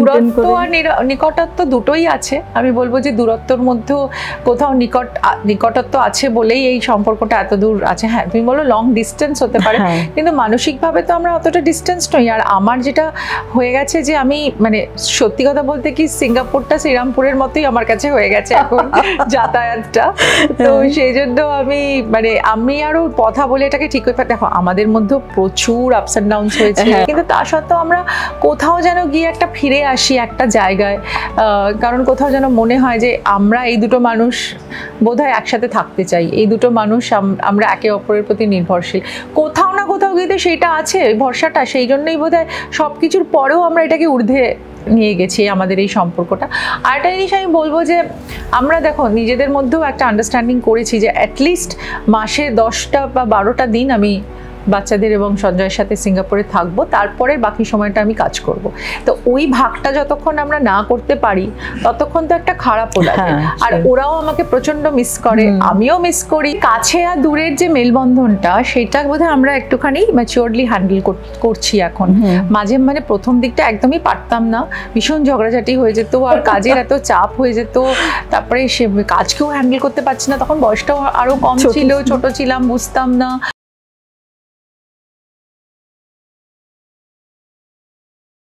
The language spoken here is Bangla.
দূরত্ব আর নিকটত্ব দুটোই আছে। আমি বলবো যে দূরত্বর মধ্যেও কোথাও নিকটত্ব আছে বলেই এই সম্পর্কটা এত দূর আছে। হ্যাঁ তুমি বলো লং ডিস্টেন্স হতে পারে, কিন্তু মানসিকভাবে তো আমরা অতটা ডিস্টেন্স নই। আর আমার যেটা হয়ে গেছে যে আমি মানে সত্যি কথা বলতে কি সিঙ্গাপুরটা শ্রীরামপুরের মতোই আমার কাছে হয়ে গেছে এখন যাতায়াতটা। তো সেই জন্য আমি আরো কথা বলে এটাকে ঠিক করে, দেখো আমাদের মধ্যে প্রচুর আপস এন্ড ডাউনস হয়েছে, কিন্তু তা সত্ত্বেও আমরা কোথাও যেন গিয়ে একটা ফিরে আসি একটা জায়গায়। কারণ কোথাও যেন মনে হয় যে আমরা এই দুটো মানুষ বোধহয় একসাথে থাকতে চাই, এই দুটো মানুষ আমরা একে অপরের প্রতি নির্ভরশীল। কোথাও না কোথাও কিন্তু সেটা আছে ভরসাটা, সেই জন্যই বোধহয় সবকিছুর পরেও আমরা এটাকে ঊর্ধ্বে নিয়ে গেছি আমাদের এই সম্পর্কটা। আর একটা জিনিস আমি বলবো যে আমরা দেখো নিজেদের মধ্যেও একটা আন্ডারস্ট্যান্ডিং করেছি যে অ্যাটলিস্ট মাসে 10টা বা 12টা দিন আমি বাচ্চাদের এবং সঞ্জয়ের সাথে সিঙ্গাপুরে থাকবো, তারপরে বাকি সময়টা আমি কাজ করব। তো ওই ভাগটা যতক্ষণ আমরা না করতে পারি ততক্ষণ তো একটা খারাপও লাগে। আর ওরাও আমাকে প্রচন্ড মিস করে, আমিও মিস করি। কাছে আর দূরের যে মেলবন্ধনটা সেটা বোধহয় আমরা একটুখানি ম্যাচিওরলি হ্যান্ডেল করছি এখন। মাঝে প্রথম দিকটা একদমই পারতাম না, ভীষণ ঝগড়াঝাটি হয়ে যেত আর কাজের এত চাপ হয়ে যেত, তারপরে সে কাজকেও হ্যান্ডেল করতে পারছি না। তখন বয়সটাও আরো কম ছিল, ছোট ছিলাম, বুঝতাম না।